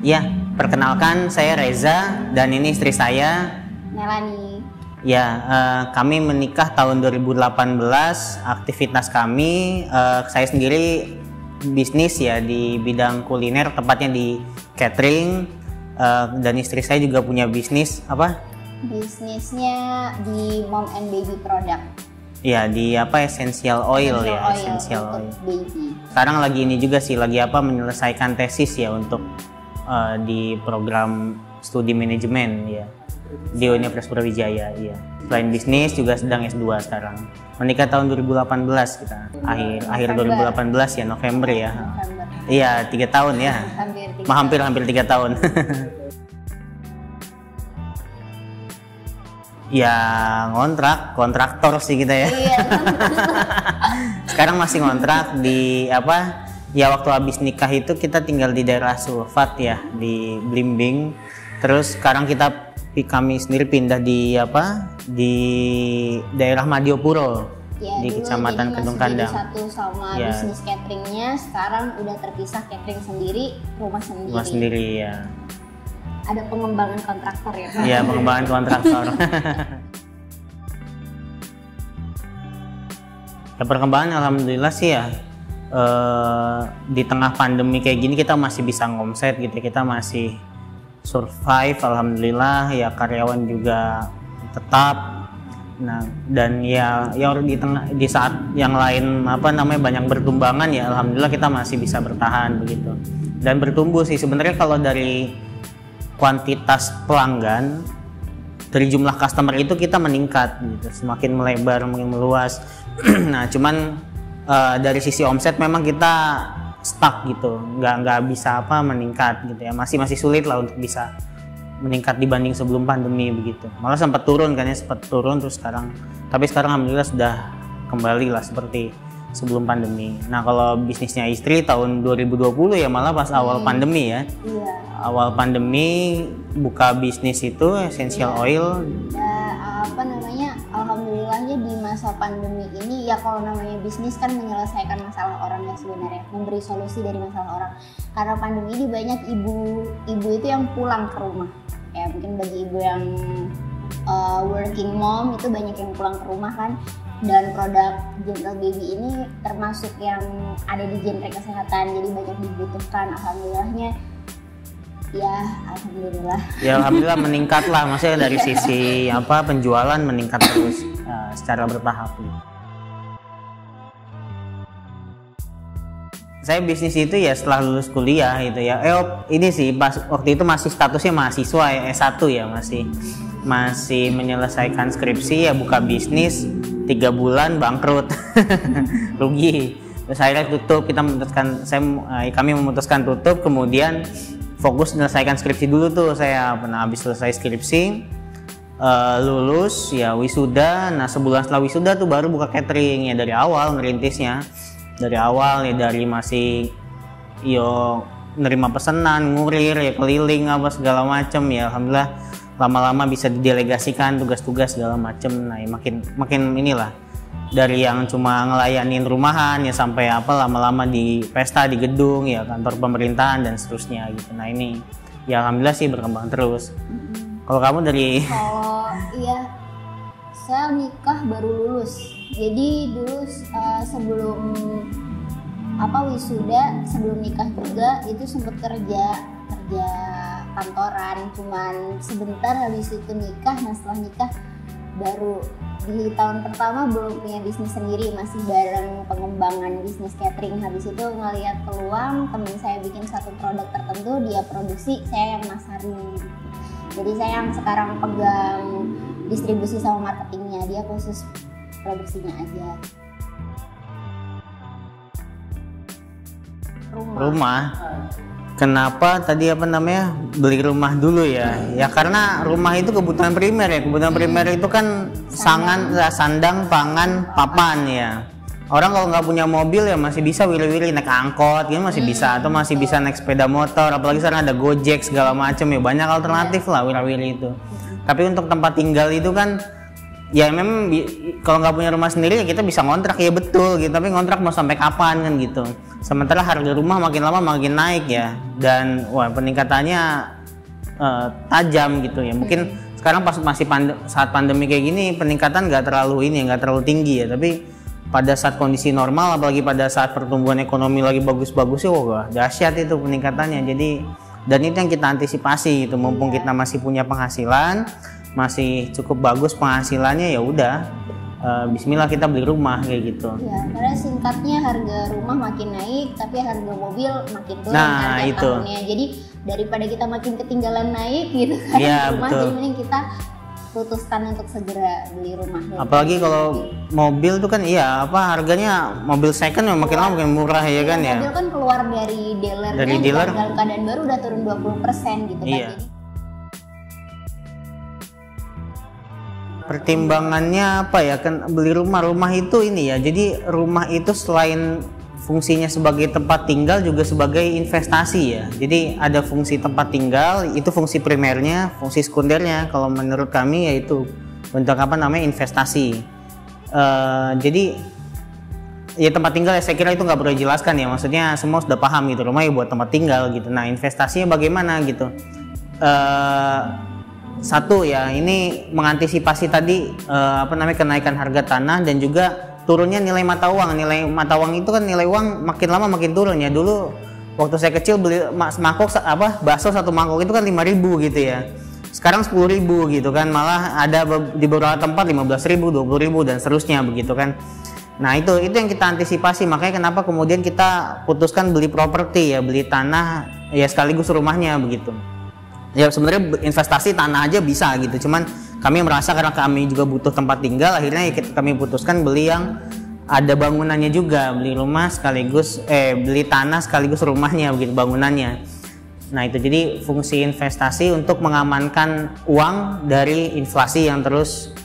Ya, perkenalkan saya Reza dan ini istri saya Melani. Ya, kami menikah tahun 2018. Aktivitas kami, saya sendiri bisnis ya di bidang kuliner, tepatnya di catering, dan istri saya juga punya bisnis apa? Bisnisnya di mom and baby product. Ya, di apa, essential oil ya, essential oil. Baby. Sekarang lagi ini juga sih, lagi apa, menyelesaikan tesis ya untuk di program studi manajemen ya di Universitas Brawijaya ya. Selain bisnis juga sedang S2 sekarang. Menikah tahun 2018 kita. Akhir 2018 ya, November ya. Iya, 3 tahun ya. Hampir 3 tahun. Ya, kontraktor sih kita ya. Iya. Sekarang masih ngontrak di apa? Ya, waktu habis nikah itu kita tinggal di daerah Sulfat ya, di Blimbing. Terus sekarang kami sendiri pindah di apa? Di daerah Madiopuro. Ya, di Kecamatan Kedung Kandang. Satu sama ya. Bisnis cateringnya, sekarang udah terpisah, catering sendiri, rumah sendiri. Rumah sendiri ya. Ada pengembangan kontraktor ya Pak? Iya, pengembangan kontraktor. Ya, perkembangan alhamdulillah sih ya. Di tengah pandemi kayak gini kita masih bisa ngomset gitu, kita masih survive alhamdulillah ya, karyawan juga tetap. Nah, dan ya di saat yang lain apa namanya banyak bertumbangan ya, alhamdulillah kita masih bisa bertahan begitu dan bertumbuh sih. Sebenarnya kalau dari kuantitas pelanggan, dari jumlah customer itu kita meningkat gitu, semakin melebar, semakin meluas. Nah, cuman dari sisi omset memang kita stuck gitu, nggak bisa apa meningkat gitu ya, masih sulit lah untuk bisa meningkat dibanding sebelum pandemi begitu. Malah sempat turun kan ya, sempat turun terus sekarang, tapi sekarang alhamdulillah sudah kembali lah seperti sebelum pandemi. Nah, kalau bisnisnya istri tahun 2020 ya malah pas awal pandemi ya. Iya. Awal pandemi buka bisnis itu essential oil. Apa namanya, alhamdulillahnya di masa pandemi ini ya, kalau namanya bisnis kan menyelesaikan masalah orang ya sebenarnya, memberi solusi dari masalah orang. Karena pandemi ini banyak ibu itu yang pulang ke rumah ya, mungkin bagi ibu yang working mom itu banyak yang pulang ke rumah kan, dan produk Gentle Baby ini termasuk yang ada di genre kesehatan, jadi banyak dibutuhkan. Alhamdulillahnya ya, alhamdulillah. Ya, alhamdulillah meningkat lah, maksudnya dari sisi apa penjualan meningkat terus secara bertahap. Saya bisnis itu ya setelah lulus kuliah gitu ya. Ini sih pas waktu itu masih statusnya mahasiswa ya, S1 ya, masih menyelesaikan skripsi ya, buka bisnis 3 bulan bangkrut. Rugi. Terus akhirnya tutup, kami memutuskan tutup, kemudian fokus menyelesaikan skripsi dulu tuh. Saya pernah habis selesai skripsi, lulus ya, wisuda. Nah, sebulan setelah wisuda tuh baru buka catering ya, dari awal merintisnya. Dari awal ya, dari masih nerima pesanan, ngurir ya, keliling apa segala macem ya, alhamdulillah lama-lama bisa didelegasikan tugas-tugas segala macem. Nah, ya makin inilah, dari yang cuma ngelayanin rumahan ya sampai apa lama-lama di pesta di gedung ya, kantor pemerintahan dan seterusnya gitu. Nah, ini ya alhamdulillah sih berkembang terus. Kalau kamu dari? Kalau iya, saya nikah baru lulus. Jadi dulu sebelum wisuda, sebelum nikah juga itu sempat kerja kantoran, cuman sebentar, habis itu nikah. Nah, setelah nikah baru di tahun pertama belum punya bisnis sendiri, masih bareng pengembangan bisnis catering. Habis itu ngelihat peluang, temen saya bikin satu produk tertentu, dia produksi, saya yang masarin gitu. Jadi saya yang sekarang pegang distribusi sama marketingnya, dia khusus produksinya aja. Rumah. Kenapa tadi beli rumah dulu ya? Ya karena rumah itu kebutuhan primer ya. Kebutuhan primer itu kan sandang, pangan, papan ya. Orang kalau nggak punya mobil ya masih bisa wili-wili naik angkot, gitu masih bisa, atau masih bisa naik sepeda motor. Apalagi sekarang ada Gojek segala macam ya, banyak alternatif lah wili-wili itu. Tapi untuk tempat tinggal itu kan ya memang kalau nggak punya rumah sendiri ya kita bisa ngontrak, ya betul gitu, tapi ngontrak mau sampai kapan kan gitu. Sementara harga rumah makin lama makin naik ya, dan wah peningkatannya tajam gitu ya. Mungkin sekarang pas masih saat pandemi kayak gini peningkatan nggak terlalu tinggi ya, tapi pada saat kondisi normal, apalagi pada saat pertumbuhan ekonomi lagi bagus-bagusnya, wah dahsyat itu peningkatannya. Jadi dan itu yang kita antisipasi gitu, mumpung kita masih punya penghasilan, masih cukup bagus penghasilannya, ya udah bismillah kita beli rumah kayak gitu. Ya, karena singkatnya harga rumah makin naik tapi harga mobil makin turun nah, kan tiap itu. tahunnya. Jadi daripada kita makin ketinggalan naik gitu kan Ya, rumah, betul. jadi mending kita putuskan untuk segera beli rumah. Apalagi kalau mobil tuh kan harganya mobil second makin lama makin murah ya kan ya. Mobil kan keluar dari dealer dalam keadaan baru udah turun 20% gitu kan. Iya. Pertimbangannya apa ya, kan beli rumah itu ini ya, jadi rumah itu selain fungsinya sebagai tempat tinggal juga sebagai investasi ya. Jadi ada fungsi tempat tinggal, itu fungsi primernya, fungsi sekundernya kalau menurut kami yaitu untuk investasi. Jadi ya tempat tinggal ya saya kira itu nggak perlu dijelaskan ya, maksudnya semua sudah paham gitu, rumah ya buat tempat tinggal gitu. Nah investasinya bagaimana gitu, satu ya ini mengantisipasi tadi kenaikan harga tanah dan juga turunnya nilai mata uang. Nilai mata uang itu kan nilai uang makin lama makin turun ya. Dulu waktu saya kecil beli bakso satu mangkok itu kan 5.000 gitu ya. Sekarang 10.000 gitu kan, malah ada di beberapa tempat 15.000, 20.000 dan seterusnya begitu kan. Nah itu yang kita antisipasi, makanya kenapa kemudian kita putuskan beli properti ya, beli tanah ya sekaligus rumahnya begitu. Ya sebenarnya investasi tanah aja bisa gitu, cuman kami merasa karena kami juga butuh tempat tinggal, akhirnya kami putuskan beli yang ada bangunannya juga, beli rumah sekaligus beli tanah sekaligus rumahnya begitu bangunannya. Nah itu jadi fungsi investasi untuk mengamankan uang dari inflasi yang terus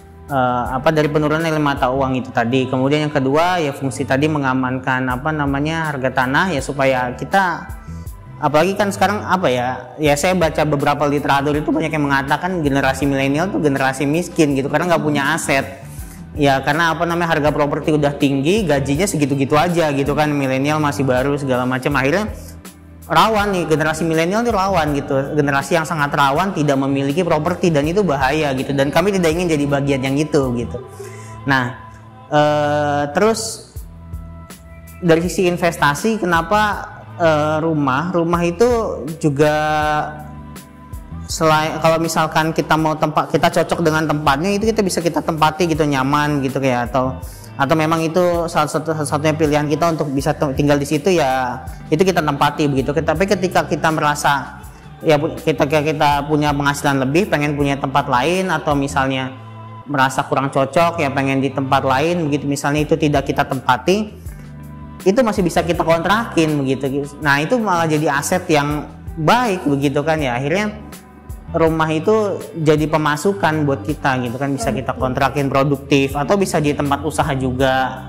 dari penurunan nilai mata uang itu tadi. Kemudian yang kedua ya fungsi tadi mengamankan harga tanah ya, supaya kita, apalagi kan sekarang ya saya baca beberapa literatur itu banyak yang mengatakan generasi milenial tuh generasi miskin gitu karena nggak punya aset ya, karena harga properti udah tinggi, gajinya segitu-gitu aja gitu kan, milenial masih baru segala macam, akhirnya rawan nih, generasi milenial tuh rawan gitu, generasi yang sangat rawan tidak memiliki properti, dan itu bahaya gitu, dan kami tidak ingin jadi bagian yang itu gitu. Nah terus dari sisi investasi, kenapa rumah itu juga selain kalau misalkan kita mau kita cocok dengan tempatnya, itu kita tempati gitu, nyaman gitu kayak, atau memang itu satunya pilihan kita untuk bisa tinggal di situ ya, itu kita tempati begitu. Tapi ketika kita merasa ya kita punya penghasilan lebih, pengen punya tempat lain, atau misalnya merasa kurang cocok ya pengen di tempat lain begitu, misalnya itu tidak kita tempati, itu masih bisa kita kontrakin begitu. Nah itu malah jadi aset yang baik begitu kan ya, akhirnya rumah itu jadi pemasukan buat kita gitu kan, bisa kita kontrakin produktif, atau bisa jadi tempat usaha juga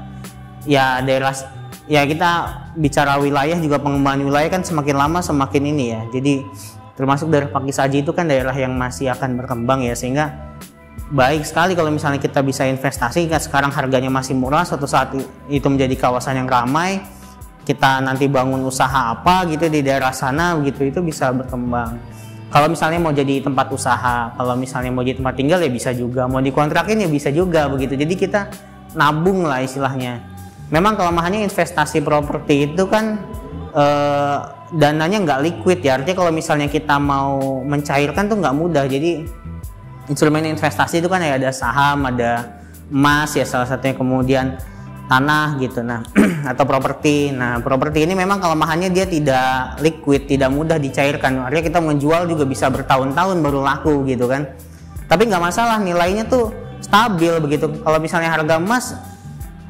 ya. Daerah ya, kita bicara wilayah juga, pengembangan wilayah kan semakin lama semakin ini ya, jadi termasuk daerah Pakisaji itu kan daerah yang masih akan berkembang ya, sehingga baik sekali kalau misalnya kita bisa investasi. Sekarang harganya masih murah, suatu saat itu menjadi kawasan yang ramai, kita nanti bangun usaha apa gitu di daerah sana begitu, itu bisa berkembang. Kalau misalnya mau jadi tempat usaha, kalau misalnya mau jadi tempat tinggal ya bisa juga, mau dikontrakin ya bisa juga begitu. Jadi kita nabung lah istilahnya. Memang kelemahannya investasi properti itu kan dananya nggak liquid ya, artinya kalau misalnya kita mau mencairkan tuh nggak mudah. Jadi instrumen investasi itu kan ya ada saham, ada emas ya salah satunya, kemudian tanah gitu. Nah atau properti. Nah properti ini memang kelemahannya dia tidak liquid, tidak mudah dicairkan, artinya kita menjual juga bisa bertahun-tahun baru laku gitu kan. Tapi nggak masalah, nilainya tuh stabil begitu. Kalau misalnya harga emas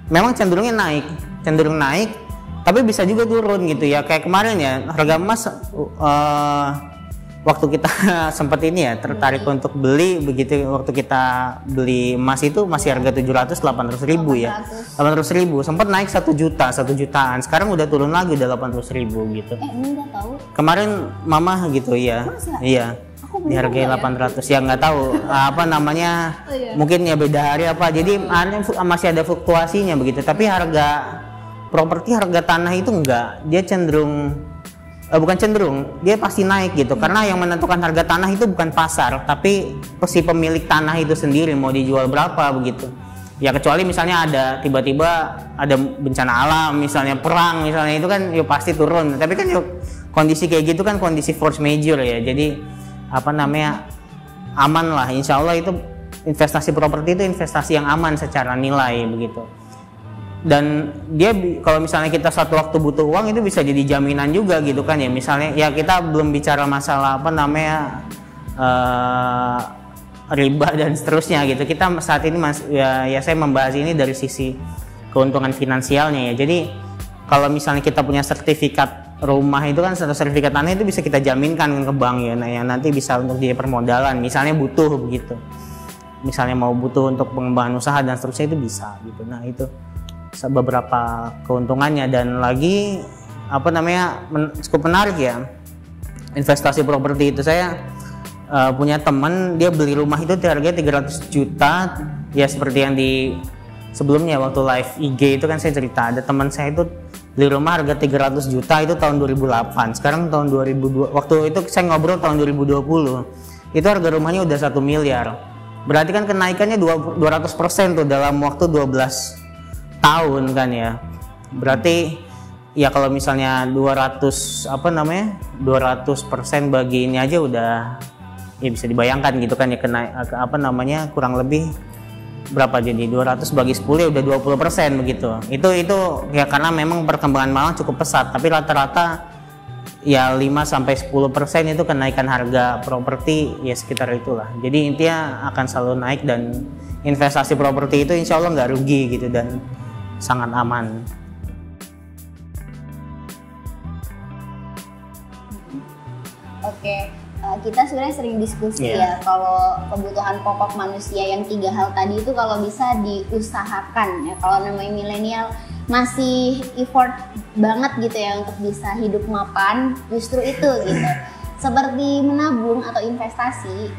memang cenderung naik, tapi bisa juga turun gitu ya. Kayak kemarin ya harga emas waktu kita sempat ini ya tertarik untuk beli begitu, waktu kita beli emas itu masih harga 700-800 ribu ya, 800 ribu, sempat naik 1 jutaan, sekarang udah turun lagi, udah 800 ribu gitu. Enggak tahu. Kemarin mama gitu ya. Masa? Iya. Aku dihargai 800 ya nggak tahu apa namanya mungkin ya beda hari apa jadi masih ada fluktuasinya begitu tapi harga properti harga tanah itu enggak dia cenderung bukan cenderung dia pasti naik gitu karena yang menentukan harga tanah itu bukan pasar tapi si pemilik tanah itu sendiri mau dijual berapa begitu ya kecuali misalnya ada tiba-tiba ada bencana alam misalnya perang misalnya itu kan yuk pasti turun tapi kan yuk kondisi kayak gitu kan kondisi force major ya jadi apa namanya aman lah insya Allah itu investasi properti itu investasi yang aman secara nilai begitu dan dia kalau misalnya kita suatu waktu butuh uang itu bisa jadi jaminan juga gitu kan ya misalnya ya kita belum bicara masalah apa namanya riba dan seterusnya gitu kita saat ini ya saya membahas ini dari sisi keuntungan finansialnya ya jadi kalau misalnya kita punya sertifikat rumah itu kan sertifikat tanah itu bisa kita jaminkan ke bank ya nah yang nanti bisa untuk dia permodalan misalnya butuh begitu misalnya mau butuh untuk pengembangan usaha dan seterusnya itu bisa gitu nah itu beberapa keuntungannya dan lagi apa namanya cukup menarik ya investasi properti itu saya punya teman dia beli rumah itu harganya 300 juta ya seperti yang di sebelumnya waktu live IG itu kan saya cerita ada teman saya itu beli rumah harga 300 juta itu tahun 2008 sekarang tahun 2002 waktu itu saya ngobrol tahun 2020 itu harga rumahnya udah 1 miliar berarti kan kenaikannya 200% tuh dalam waktu 12 tahun kan ya berarti ya kalau misalnya 200 apa namanya 200% bagi ini aja udah ya bisa dibayangkan gitu kan ya kena apa namanya kurang lebih berapa jadi 200 bagi 10 ya udah 20% begitu itu ya karena memang perkembangan Malang cukup pesat tapi rata-rata ya 5-10% itu kenaikan harga properti ya sekitar itulah jadi intinya akan selalu naik dan investasi properti itu insya Allah nggak rugi gitu dan sangat aman. Oke. Kita sebenarnya sering diskusi ya kalau kebutuhan pokok manusia yang 3 hal tadi itu kalau bisa diusahakan ya kalau namanya milenial masih effort banget gitu ya untuk bisa hidup mapan justru itu gitu seperti menabung atau investasi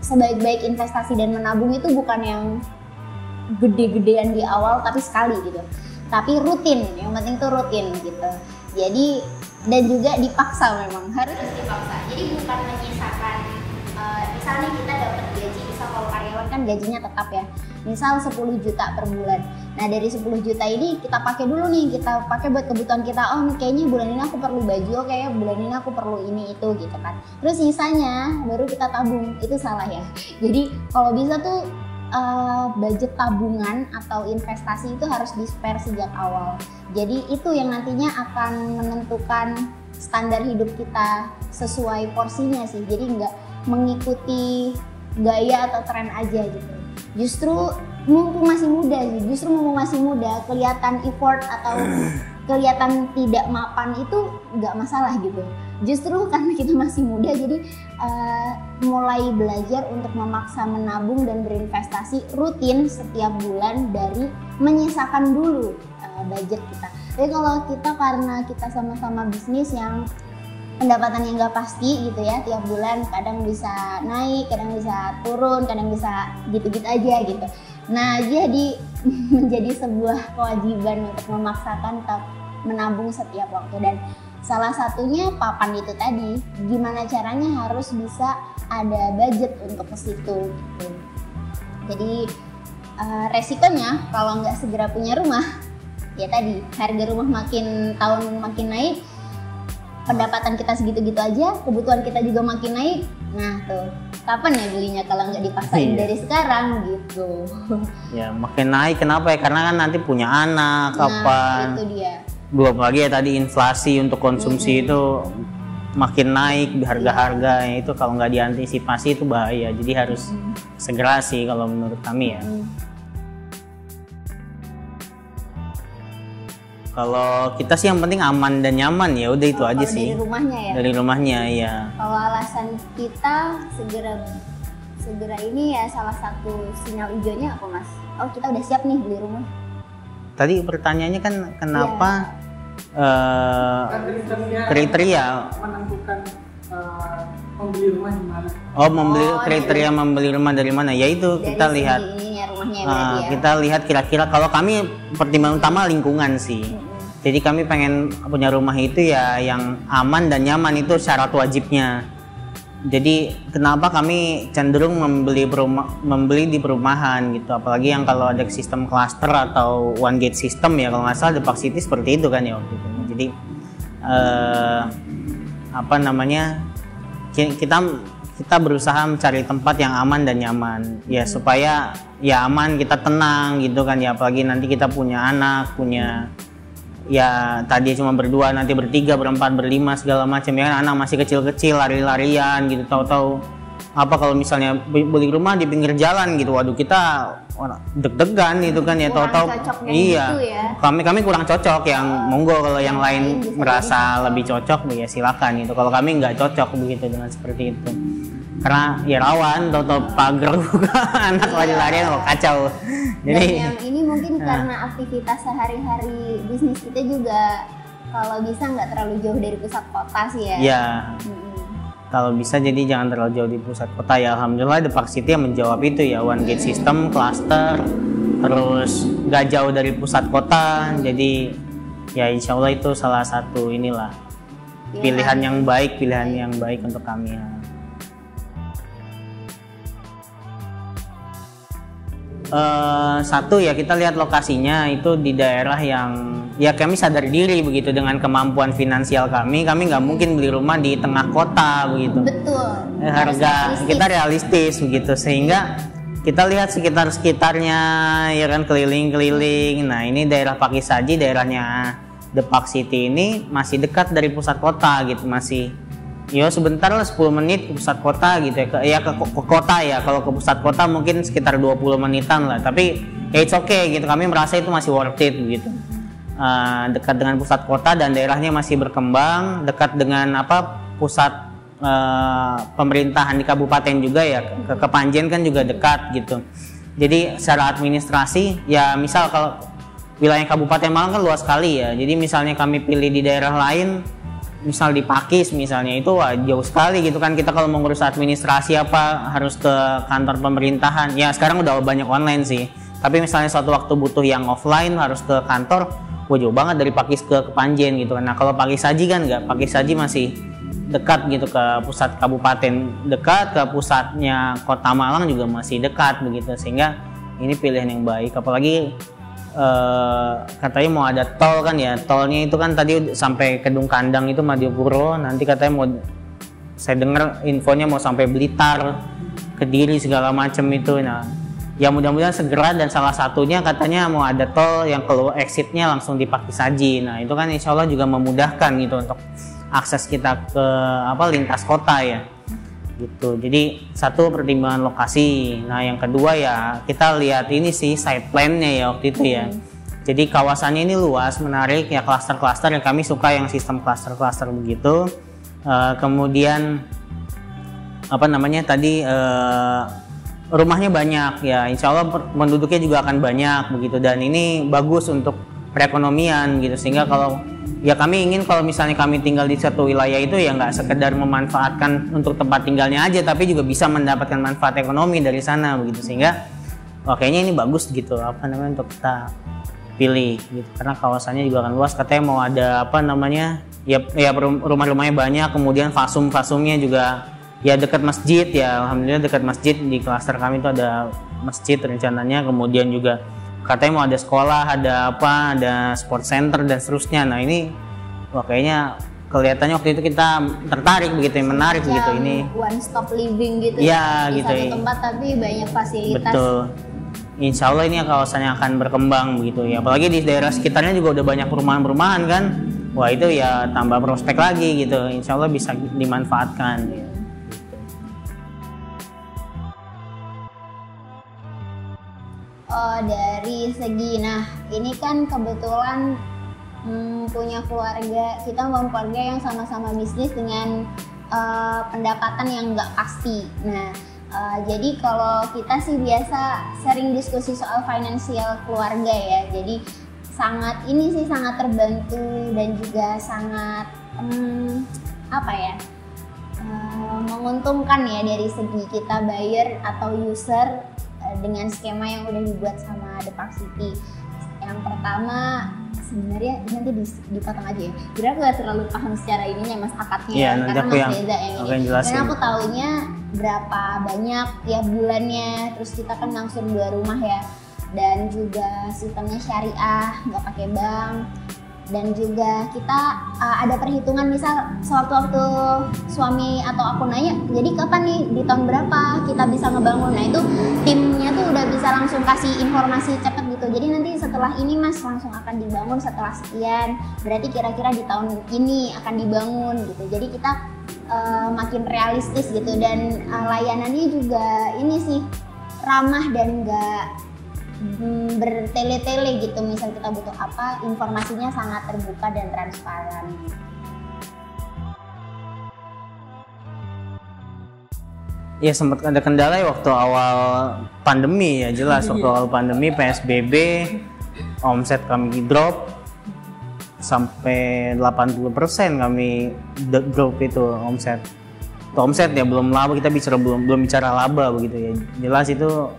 sebaik-baik investasi dan menabung itu bukan yang gede-gedean di awal tapi sekali gitu tapi rutin yang penting tuh rutin gitu jadi dan juga dipaksa memang harus dipaksa jadi bukan menyisakan misalnya kita dapat gaji misal kalau karyawan kan gajinya tetap ya misal 10 juta per bulan nah dari 10 juta ini kita pakai dulu nih kita pakai buat kebutuhan kita oh kayaknya bulan ini aku perlu baju oh kayaknya bulan ini aku perlu ini itu gitu kan terus sisanya baru kita tabung itu salah ya jadi kalau bisa tuh budget tabungan atau investasi itu harus di-spare sejak awal. Jadi itu yang nantinya akan menentukan standar hidup kita sesuai porsinya sih. Jadi nggak mengikuti gaya atau tren aja gitu. Justru mumpung masih muda, kelihatan effort atau kelihatan tidak mapan itu nggak masalah gitu. Justru karena kita masih muda jadi mulai belajar untuk memaksa menabung dan berinvestasi rutin setiap bulan dari menyisakan dulu budget kita. Tapi kalau kita karena kita sama-sama bisnis yang pendapatannya nggak pasti gitu ya tiap bulan kadang bisa naik, kadang bisa turun, kadang bisa gitu-gitu aja gitu. Nah jadi menjadi sebuah kewajiban untuk memaksakan tetap menabung setiap waktu dan salah satunya papan itu tadi gimana caranya harus bisa ada budget untuk ke situ gitu. Jadi resikonya kalau nggak segera punya rumah ya tadi harga rumah makin tahun makin naik pendapatan kita segitu-gitu aja kebutuhan kita juga makin naik nah tuh kapan ya belinya kalau nggak dipaksain dari sekarang gitu ya makin naik kenapa ya karena kan nanti punya anak kapan itu dia belum lagi ya tadi inflasi untuk konsumsi itu makin naik harga-harga itu kalau nggak diantisipasi itu bahaya jadi harus segera sih kalau menurut kami ya. Kalau kita sih yang penting aman dan nyaman ya udah itu aja sih. Dari rumahnya ya. Dari rumahnya ya. Kalau alasan kita segera ini ya salah satu sinyal hijaunya apa mas? Oh kita udah siap nih beli rumah. Tadi pertanyaannya kan kenapa kriteria menentukan membeli rumah di mana? Oh, kriteria membeli rumah dari mana? Ya itu Dari kita lihat. ininya rumahnya berarti ya. Kita lihat kira-kira, kalau kami pertimbangan utama lingkungan sih. Jadi kami pengen punya rumah itu ya yang aman dan nyaman, itu syarat wajibnya. Jadi kenapa kami cenderung membeli di perumahan gitu, apalagi yang kalau ada sistem cluster atau one gate system ya, kalau nggak salah Depak City seperti itu kan ya waktu itu. Jadi apa namanya, kita berusaha mencari tempat yang aman dan nyaman ya, supaya ya aman, kita tenang gitu kan ya, apalagi nanti kita punya anak, punya ya tadi cuma berdua, nanti bertiga, berempat, berlima segala macam ya kan, anak masih kecil-kecil lari-larian gitu, tahu-tahu apa kalau misalnya beli rumah di pinggir jalan gitu, waduh kita deg-degan gitu kan ya, tahu-tahu iya gitu ya. kami kurang cocok, yang monggo kalau yang lain merasa lebih cocok ya silakan gitu, kalau kami nggak cocok begitu dengan seperti itu, karena ya rawan, tahu-tahu pagar buka anak lari-larian, kacau. Jadi dan yang ini mungkin karena aktivitas sehari-hari bisnis kita juga kalau bisa nggak terlalu jauh dari pusat kota sih ya. Iya. Kalau bisa jadi jangan terlalu jauh di pusat kota ya. Alhamdulillah Depak City yang menjawab itu ya, one gate system, cluster, terus nggak jauh dari pusat kota. Jadi ya insya Allah itu salah satu inilah pilihan yang baik untuk kami ya. Satu ya, kita lihat lokasinya itu di daerah yang ya kami sadar diri begitu, dengan kemampuan finansial kami nggak mungkin beli rumah di tengah kota begitu. Betul. Harga kita realistis begitu, sehingga kita lihat sekitarnya ya kan, keliling-keliling. Nah ini daerah Pakisaji, daerahnya Depak City ini masih dekat dari pusat kota gitu, masih ya sebentar lah, 10 menit ke pusat kota gitu ya, ke kota ya. Kalau ke pusat kota mungkin sekitar 20 menitan lah, tapi ya it's okay gitu, kami merasa itu masih worth it gitu. Dekat dengan pusat kota dan daerahnya masih berkembang, dekat dengan pusat pemerintahan di kabupaten juga ya, ke Panjen kan juga dekat gitu. Jadi secara administrasi ya, misal kalau wilayah Kabupaten Malang kan luas sekali ya, jadi misalnya kami pilih di daerah lain, misal di Pakis misalnya, itu jauh sekali gitu kan, kita kalau mau ngurus administrasi harus ke kantor pemerintahan ya. Sekarang udah banyak online sih, tapi misalnya suatu waktu butuh yang offline harus ke kantor, jauh banget dari Pakis ke Panjen gitu kan. Nah kalau Pakisaji kan nggak, Pakisaji masih dekat gitu ke pusat kabupaten, dekat ke pusatnya kota Malang juga masih dekat begitu, sehingga ini pilihan yang baik. Apalagi katanya mau ada tol kan ya, tolnya itu kan tadi sampai Kedung Kandang itu Madiopuro, nanti katanya mau, saya dengar infonya mau sampai Blitar, Kediri segala macam itu. Nah ya mudah-mudahan segera, dan salah satunya katanya mau ada tol yang keluar exitnya langsung di Pakisaji. Nah itu kan insya Allah juga memudahkan gitu untuk akses kita ke lintas kota ya gitu. Jadi satu, pertimbangan lokasi. Nah yang kedua ya kita lihat ini sih site plan-nya ya waktu itu ya. Jadi kawasannya ini luas, menarik ya, klaster-klaster yang kami suka, yang sistem klaster-klaster begitu. Kemudian rumahnya banyak ya, insya Allah penduduknya juga akan banyak begitu, dan ini bagus untuk perekonomian gitu, sehingga kalau ya kami ingin kalau misalnya kami tinggal di satu wilayah itu ya nggak sekedar memanfaatkan untuk tempat tinggalnya aja, tapi juga bisa mendapatkan manfaat ekonomi dari sana begitu, sehingga kayaknya ini bagus gitu untuk kita pilih gitu, karena kawasannya juga akan luas, katanya mau ada rumah-rumahnya banyak, kemudian fasum-fasumnya juga ya dekat masjid ya, alhamdulillah dekat masjid. Di klaster kami itu ada masjid rencananya, kemudian juga katanya mau ada sekolah, ada sport center dan seterusnya. Nah ini kayaknya kelihatannya waktu itu kita tertarik begitu, menarik begitu ini. One stop living gitu ya, di gitu. Satu tempat tapi banyak fasilitas. Betul. Insya Allah ini kawasannya akan berkembang begitu ya. Apalagi di daerah sekitarnya juga udah banyak perumahan-perumahan kan. Wah itu ya tambah prospek lagi gitu. Insya Allah bisa dimanfaatkan. Gitu. Dari segi, nah ini kan kebetulan punya keluarga, kita mempunyai keluarga yang sama-sama bisnis dengan pendapatan yang nggak pasti. Nah jadi kalau kita sih biasa sering diskusi soal finansial keluarga ya, jadi sangat terbantu dan juga sangat menguntungkan ya dari segi kita buyer atau user dengan skema yang udah dibuat sama The Park City. Yang pertama sebenarnya nanti dipotong aja ya. Jadi aku gak terlalu paham secara ininya mas akadnya ya, karena Mas Reza yang ini. Karena aku taunya berapa banyak ya bulannya, terus kita kan langsung 2 rumah ya, dan juga sistemnya syariah, nggak pakai bank. Dan juga kita ada perhitungan, misal sewaktu-waktu suami atau aku nanya, jadi kapan nih, di tahun berapa kita bisa ngebangun. Nah itu timnya tuh udah bisa langsung kasih informasi cepet gitu. Jadi nanti setelah ini mas langsung akan dibangun setelah sekian, berarti kira-kira di tahun ini akan dibangun gitu. Jadi kita makin realistis gitu, dan layanannya juga ini sih ramah dan nggak bertele-tele gitu. Misal kita butuh apa, informasinya sangat terbuka dan transparan. Ya sempat ada kendala ya waktu awal pandemi ya, jelas waktu awal pandemi PSBB omset kami drop sampai 80% kami drop itu omset. Omset ya belum laba, kita bicara belum bicara laba begitu ya. Jelas itu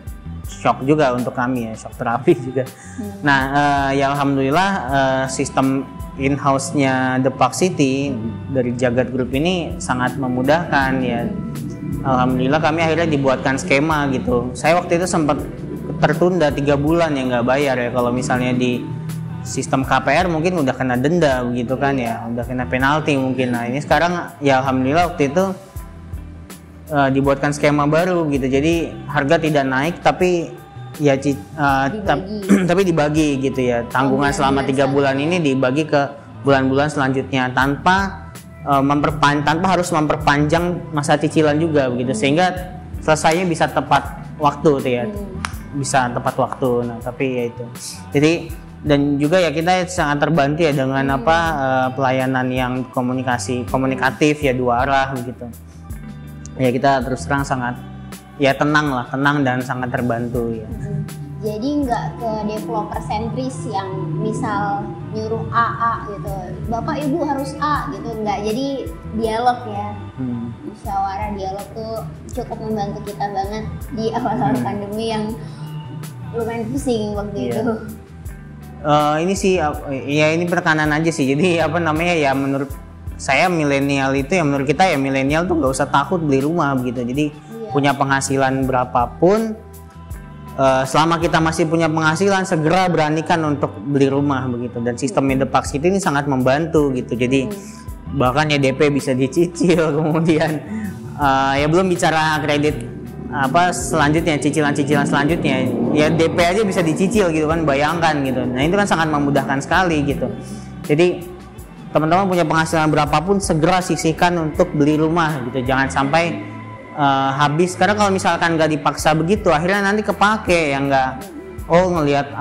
shock juga untuk kami ya, shock terapi juga. Nah ya alhamdulillah sistem in-house-nya The Park City dari Jagat Group ini sangat memudahkan ya. Alhamdulillah kami akhirnya dibuatkan skema gitu. Saya waktu itu sempat tertunda 3 bulan ya nggak bayar ya. Kalau misalnya di sistem KPR mungkin udah kena denda begitu kan ya, udah kena penalti mungkin. Nah ini sekarang ya alhamdulillah waktu itu dibuatkan skema baru gitu, jadi harga tidak naik tapi ya tapi dibagi gitu ya, tanggungan selama 3 bulan ini dibagi ke bulan-bulan selanjutnya tanpa harus memperpanjang masa cicilan juga begitu, sehingga selesainya bisa tepat waktu tuh ya, bisa tepat waktu. Nah tapi ya itu, jadi dan juga ya kita sangat terbantu ya dengan pelayanan yang komunikatif ya, 2 arah begitu. Ya kita terus terang sangat ya tenang dan sangat terbantu ya. Jadi nggak ke developer sentris yang misal nyuruh A gitu, bapak ibu harus A gitu, nggak. Jadi dialog ya, musyawarah dialog tuh cukup membantu kita banget di awal-awal pandemi yang lumayan pusing waktu itu. Ini sih ya ini penekanan aja sih. Jadi ya menurut saya milenial itu ya, menurut kita ya milenial tuh nggak usah takut beli rumah begitu. Jadi punya penghasilan berapapun, selama kita masih punya penghasilan segera beranikan untuk beli rumah begitu. Dan sistem The Park City ini sangat membantu gitu. Jadi bahkan ya DP bisa dicicil, kemudian ya belum bicara kredit selanjutnya, cicilan selanjutnya ya DP aja bisa dicicil gitu kan, bayangkan gitu. Nah itu kan sangat memudahkan sekali gitu. Jadi teman-teman punya penghasilan berapapun segera sisihkan untuk beli rumah gitu, jangan sampai habis, karena kalau misalkan nggak dipaksa begitu akhirnya nanti kepake ya, nggak ngelihat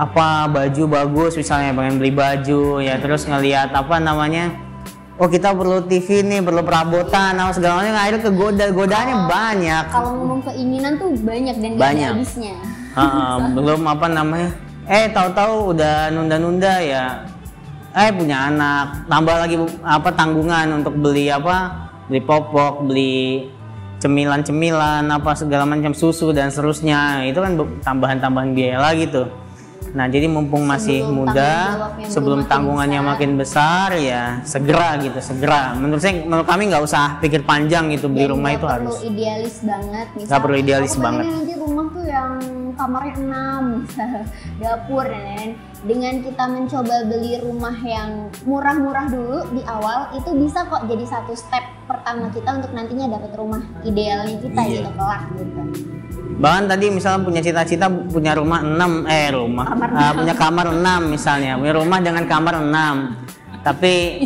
baju bagus misalnya, pengen beli baju ya, terus ngelihat kita perlu TV nih, perlu perabotan segala macam, akhirnya godaannya banyak. Kalau ngomong keinginan tuh banyak dan nggak ada habisnya. Belum tahu-tahu udah nunda-nunda ya, punya anak, tambah lagi tanggungan untuk beli popok, beli cemilan segala macam, susu dan seterusnya. Itu kan tambahan biaya lagi tuh. Nah jadi mumpung masih muda, sebelum tanggungannya makin besar ya segera. Menurut kami nggak usah pikir panjang gitu, beli rumah itu harus. Perlu idealis banget. Nggak perlu idealis banget. Nanti rumah tuh yang kamarnya 6, misal dapur dan lain-lain. Dengan kita mencoba beli rumah yang murah-murah dulu di awal, itu bisa kok jadi satu step pertama kita untuk nantinya dapat rumah idealnya kita gitu kelak gitu. Bahkan tadi misalnya punya cita-cita punya rumah 6 punya kamar 6 misalnya, punya rumah dengan kamar 6, tapi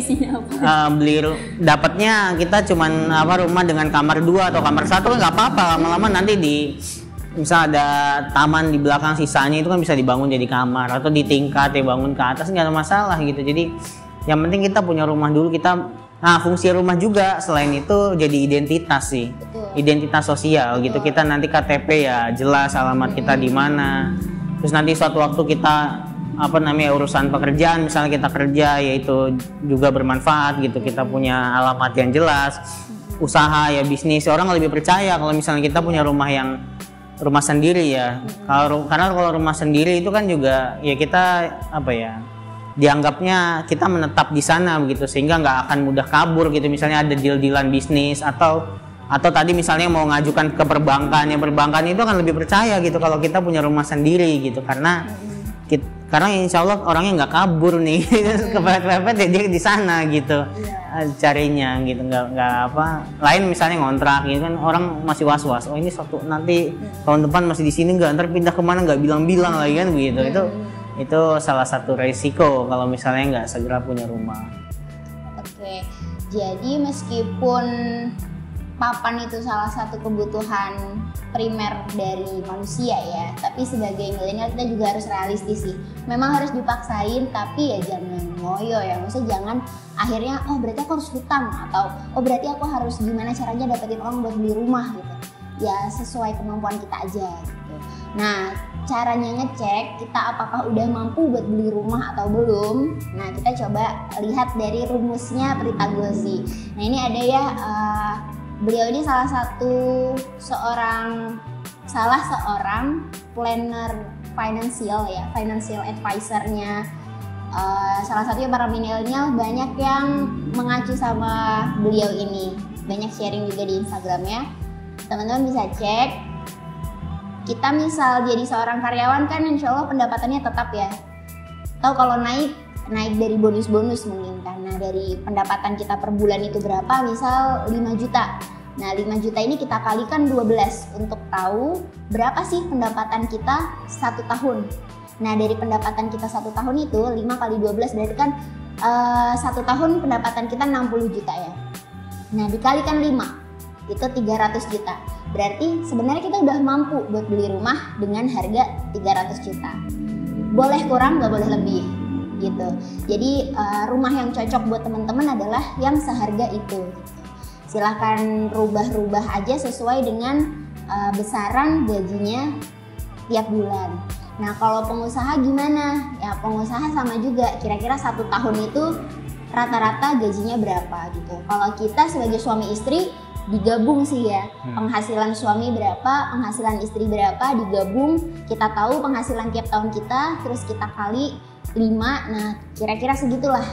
dapatnya kita cuman rumah dengan kamar 2 atau kamar 1 kan nggak apa-apa, lama-lama nanti misal ada taman di belakang, sisanya itu kan bisa dibangun jadi kamar, atau di tingkat ya bangun ke atas, nggak ada masalah gitu. Jadi yang penting kita punya rumah dulu. Fungsi rumah juga selain itu jadi identitas sih. Betul. Identitas sosial gitu. Kita nanti KTP ya jelas alamat kita di mana. Terus nanti suatu waktu kita urusan pekerjaan, misalnya kita kerja, yaitu juga bermanfaat gitu, kita punya alamat yang jelas. usaha ya bisnis, orang lebih percaya kalau misalnya kita punya rumah sendiri ya. Karena kalau rumah sendiri itu kan juga ya kita apa ya, dianggapnya kita menetap di sana begitu, sehingga nggak akan mudah kabur gitu. Misalnya ada deal-dealan bisnis atau tadi misalnya mau ngajukan ke perbankan, ya perbankan itu akan lebih percaya gitu kalau kita punya rumah sendiri gitu, karena insya Allah orangnya nggak kabur nih, kepepet-pepet ya dia di sana gitu, carinya gitu, nggak apa. Lain misalnya ngontrak gitu kan, orang masih was-was, oh ini suatu nanti tahun depan masih di sini nggak, ntar pindah kemana nggak bilang-bilang lagi kan begitu. Itu salah satu resiko kalau misalnya nggak segera punya rumah. Oke, jadi meskipun papan itu salah satu kebutuhan primer dari manusia ya, tapi sebagai milenial kita juga harus realistis sih. Memang harus dipaksain, tapi ya jangan ngoyo ya. Maksudnya jangan akhirnya oh berarti aku harus hutang, atau oh berarti aku harus gimana caranya dapetin uang buat beli rumah gitu. Ya sesuai kemampuan kita aja gitu. Nah, caranya ngecek kita apakah udah mampu buat beli rumah atau belum. Nah, kita coba lihat dari rumusnya Pythagoras. Nah, ini ada ya, beliau ini salah seorang planner financial ya, financial advisor-nya. Salah satunya para milenial banyak yang mengacu sama beliau ini. Banyak sharing juga di Instagramnya. Teman-teman bisa cek. Kita misal jadi seorang karyawan kan insya Allah pendapatannya tetap ya. Tahu kalau naik dari bonus-bonus mungkin kan. Nah, dari pendapatan kita per bulan itu berapa, misal 5 juta. Nah, 5 juta ini kita kalikan 12 untuk tahu berapa sih pendapatan kita 1 tahun. Nah, dari pendapatan kita 1 tahun itu 5 kali 12 berarti kan 1 tahun pendapatan kita 60 juta ya. Nah, dikalikan 5 itu 300 juta. Berarti sebenarnya kita udah mampu buat beli rumah dengan harga 300 juta. Boleh kurang, nggak boleh lebih gitu. Jadi rumah yang cocok buat teman-teman adalah yang seharga itu. Silahkan rubah-rubah aja sesuai dengan besaran gajinya tiap bulan. Nah, kalau pengusaha gimana? Ya pengusaha sama juga, kira-kira 1 tahun itu rata-rata gajinya berapa gitu. Kalau kita sebagai suami istri digabung sih ya, penghasilan suami berapa, penghasilan istri berapa, digabung, kita tahu penghasilan tiap tahun kita, terus kita kali 5, nah kira-kira segitulah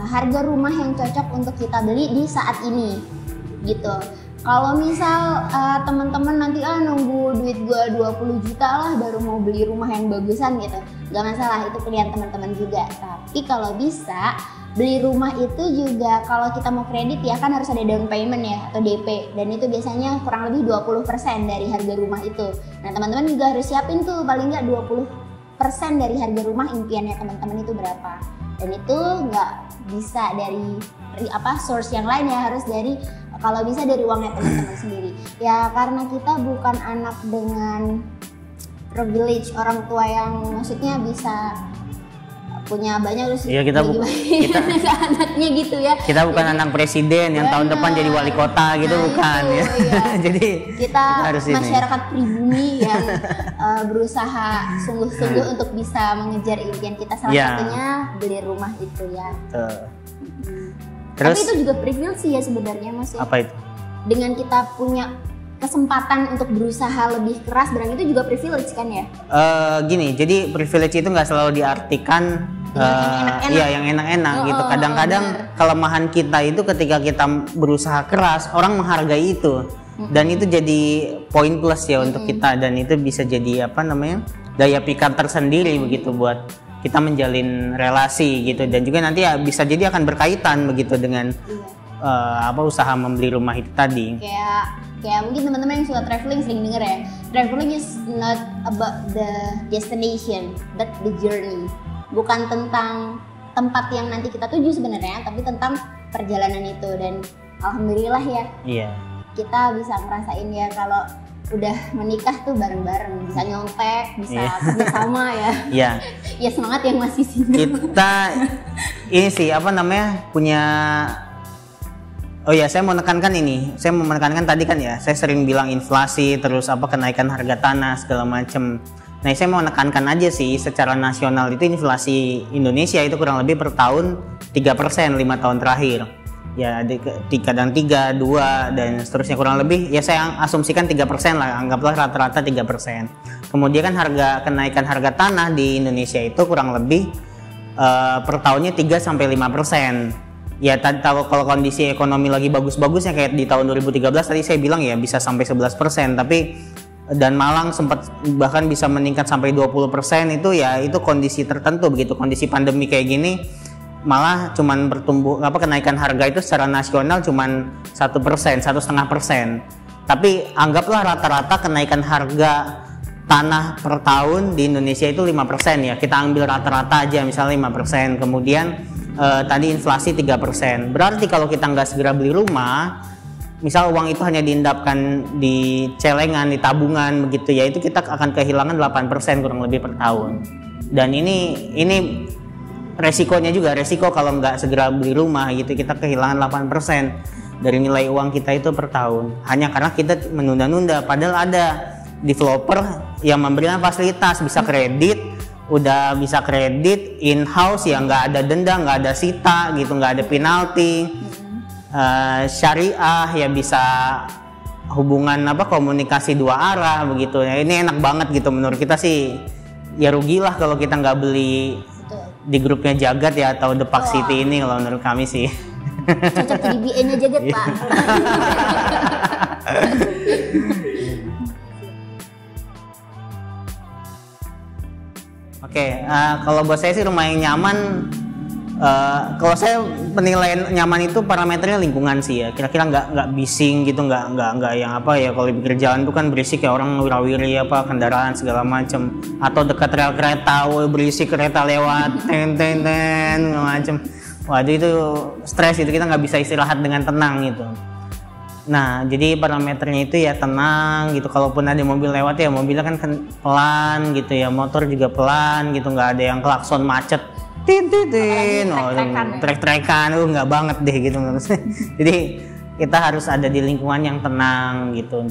harga rumah yang cocok untuk kita beli di saat ini gitu. Kalau misal teman-teman nanti nunggu duit gua 20 juta lah baru mau beli rumah yang bagusan gitu, gak masalah, itu pilihan teman-teman juga. Tapi kalau bisa beli rumah itu juga kalau kita mau kredit ya kan harus ada down payment ya atau DP, dan itu biasanya kurang lebih 20% dari harga rumah itu. Nah, teman-teman juga harus siapin tuh paling nggak 20% dari harga rumah impiannya teman-teman itu berapa. Dan itu nggak bisa dari source yang lain ya, harus dari kalau bisa dari uangnya teman-teman sendiri. Ya karena kita bukan anak dengan privilege orang tua yang maksudnya bisa punya banyak terus ya, kita anaknya gitu ya. Kita bukan anak presiden yang tahun depan jadi wali kota gitu, bukan ya. Jadi kita harus masyarakat pribumi yang berusaha sungguh-sungguh untuk bisa mengejar impian kita, salah satunya beli rumah itu ya. Terus, tapi itu juga privilege sih ya sebenarnya, Mas. Apa itu? Dengan kita punya kesempatan untuk berusaha lebih keras, dan itu juga privilege kan ya? Gini, jadi privilege itu nggak selalu diartikan yang enak-enak gitu. Kadang-kadang kelemahan kita itu ketika kita berusaha keras, orang menghargai itu, dan itu jadi poin plus ya untuk kita, dan itu bisa jadi daya pikat tersendiri begitu buat kita menjalin relasi gitu, dan juga nanti ya bisa jadi akan berkaitan begitu dengan usaha membeli rumah itu tadi. Kayak mungkin teman-teman yang suka traveling sering denger ya, traveling is not about the destination but the journey. Bukan tentang tempat yang nanti kita tuju sebenarnya, tapi tentang perjalanan itu. Dan alhamdulillah ya, kita bisa ngerasain ya kalau udah menikah tuh bareng-bareng, bisa nyontek, bisa bersama ya. Ya semangat yang masih single. Kita ini sih punya. Oh ya, saya mau menekankan tadi kan ya, saya sering bilang inflasi, terus kenaikan harga tanah segala macam. Nah, saya mau menekankan aja sih, secara nasional itu inflasi Indonesia itu kurang lebih per tahun 3% 5 tahun terakhir. ya kadang 3, 2 dan seterusnya, kurang lebih ya saya asumsikan 3% lah, anggaplah rata-rata 3%. Kemudian kan kenaikan harga tanah di Indonesia itu kurang lebih per tahunnya 3-5%. Ya tadi kalau kondisi ekonomi lagi bagus-bagusnya kayak di tahun 2013 tadi saya bilang ya bisa sampai 11%, tapi dan Malang sempat bahkan bisa meningkat sampai 20%, itu ya itu kondisi tertentu begitu. Kondisi pandemi kayak gini malah cuman bertumbuh kenaikan harga itu secara nasional cuman 1%, 1,5%. Tapi anggaplah rata-rata kenaikan harga tanah per tahun di Indonesia itu 5% ya. Kita ambil rata-rata aja misalnya 5%. Kemudian tadi inflasi 3%. Berarti kalau kita nggak segera beli rumah, misal uang itu hanya diendapkan di celengan, di tabungan begitu ya, itu kita akan kehilangan 8% kurang lebih per tahun. Dan ini resikonya juga, resiko kalau nggak segera beli rumah gitu, kita kehilangan 8% dari nilai uang kita itu per tahun. Hanya karena kita menunda-nunda, padahal ada developer yang memberikan fasilitas, bisa kredit, udah bisa kredit in-house ya, nggak ada denda, nggak ada sita gitu, nggak ada penalti, syariah ya, bisa hubungan komunikasi 2 arah begitu ya. Ini enak banget gitu, menurut kita sih ya rugilah kalau kita nggak beli di grupnya Jagat ya atau The Park City ini, kalau menurut kami sih. Cocok jadi BN-nya Jagat Pak. Oke, kalau buat saya sih rumah yang nyaman, kalau saya penilaian nyaman itu parameternya lingkungan sih ya. Kira-kira nggak bising gitu, nggak yang kalau di pinggir jalan tuh kan berisik ya, orang wirawiri kendaraan segala macam, atau dekat rel kereta, berisik kereta lewat, ten macam. Waduh itu stres, itu kita nggak bisa istirahat dengan tenang gitu. Nah, jadi parameternya itu ya tenang gitu. Kalaupun ada mobil lewat ya mobilnya kan pelan gitu ya, motor juga pelan gitu, nggak ada yang klakson macet, tin, trek-trekan, nggak banget deh gitu menurut saya. Jadi kita harus ada di lingkungan yang tenang gitu,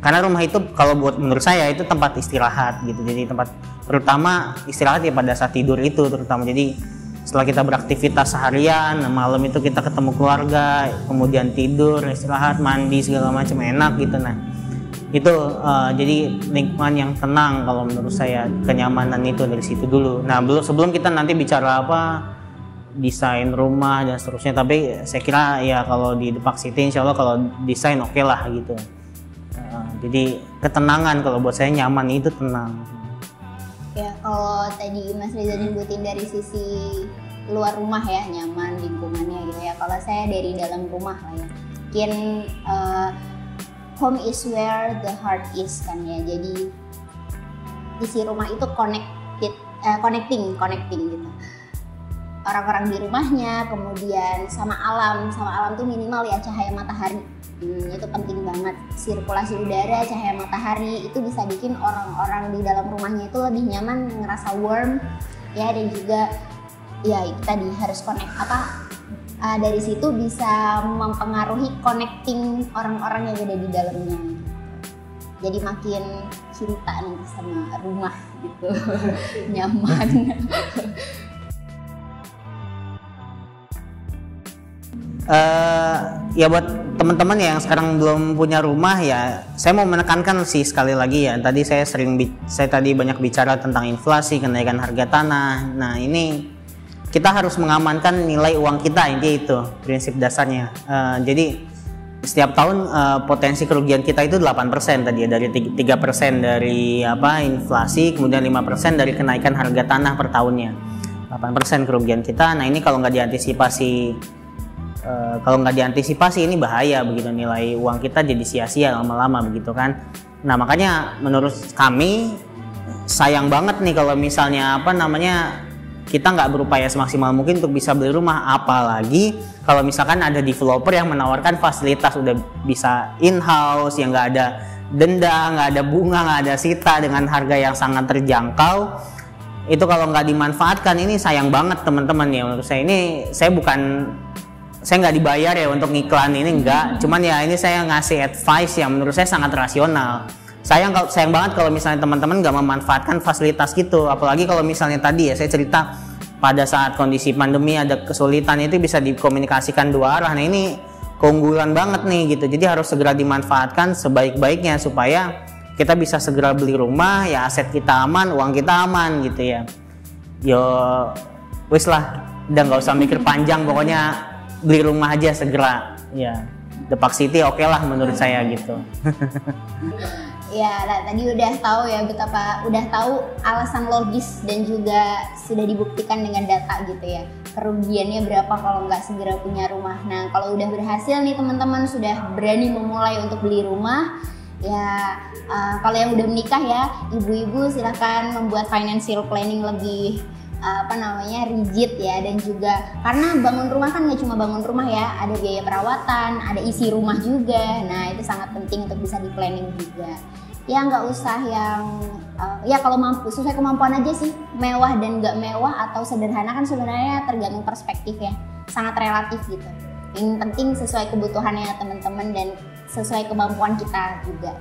karena rumah itu kalau buat menurut saya itu tempat istirahat gitu. Jadi tempat terutama istirahat ya pada saat tidur itu terutama. Jadi setelah kita beraktivitas seharian, malam itu kita ketemu keluarga, kemudian tidur, istirahat, mandi segala macam, enak gitu. Nah itu jadi lingkungan yang tenang kalau menurut saya, kenyamanan itu dari situ dulu. Nah sebelum kita nanti bicara desain rumah dan seterusnya, tapi saya kira ya kalau di The Park City insya Allah kalau desain oke lah gitu. Jadi ketenangan, kalau buat saya nyaman itu tenang. Ya, kalau tadi Mas Reza nyebutin dari sisi luar rumah ya, nyaman lingkungannya gitu ya. Kalau saya dari dalam rumah lah ya. Mungkin home is where the heart is kan ya. Jadi isi rumah itu connecting gitu. Orang-orang di rumahnya, kemudian sama alam tuh minimal ya cahaya matahari. Itu penting banget. Sirkulasi udara, cahaya matahari itu bisa bikin orang-orang di dalam rumahnya itu lebih nyaman, ngerasa warm ya, dan juga ya itu tadi harus dari situ bisa mempengaruhi connecting orang-orang yang ada di dalamnya. Jadi makin cinta nanti sama rumah gitu. Nyaman. Ya buat teman-teman yang sekarang belum punya rumah ya, saya mau menekankan sih sekali lagi ya, tadi saya tadi banyak bicara tentang inflasi, kenaikan harga tanah. Nah ini kita harus mengamankan nilai uang kita, intinya itu prinsip dasarnya. Jadi setiap tahun potensi kerugian kita itu 8% tadi ya, dari 3% dari inflasi, kemudian 5% dari kenaikan harga tanah per tahunnya, 8% kerugian kita. Nah ini kalau nggak diantisipasi ini bahaya begitu, nilai uang kita jadi sia-sia lama-lama begitu kan. Nah makanya menurut kami sayang banget nih kalau misalnya kita nggak berupaya semaksimal mungkin untuk bisa beli rumah, apalagi kalau misalkan ada developer yang menawarkan fasilitas udah bisa in-house, yang nggak ada denda, nggak ada bunga, nggak ada sita, dengan harga yang sangat terjangkau. Itu kalau nggak dimanfaatkan ini sayang banget teman-teman ya. Menurut saya ini, saya nggak dibayar ya untuk ngiklan ini, enggak. Cuman ya ini saya ngasih advice yang menurut saya sangat rasional. Sayang banget kalau misalnya teman-teman nggak memanfaatkan fasilitas gitu. Apalagi kalau misalnya tadi ya saya cerita pada saat kondisi pandemi ada kesulitan itu bisa dikomunikasikan dua arah. Nah ini keunggulan banget nih gitu. Jadi harus segera dimanfaatkan sebaik-baiknya supaya kita bisa segera beli rumah, ya aset kita aman, uang kita aman gitu ya. Yo wis lah, udah nggak usah mikir panjang, pokoknya beli rumah aja segera ya. The Park City oke lah menurut saya gitu. Ya, nah, tadi udah tahu ya betapa udah tahu alasan logis dan juga sudah dibuktikan dengan data gitu ya. Kerugiannya berapa kalau nggak segera punya rumah. Nah, kalau udah berhasil nih teman-teman sudah berani memulai untuk beli rumah, ya kalau yang udah menikah ya, ibu-ibu silahkan membuat financial planning lebih rigid ya, dan juga karena bangun rumah kan nggak cuma bangun rumah ya, ada biaya perawatan, ada isi rumah juga. Nah itu sangat penting untuk bisa di planning juga. Ya nggak usah yang ya kalau mampu sesuai kemampuan aja sih, mewah dan nggak mewah atau sederhana kan sebenarnya tergantung perspektif ya, sangat relatif gitu. Yang penting sesuai kebutuhannya teman-teman dan sesuai kemampuan kita juga.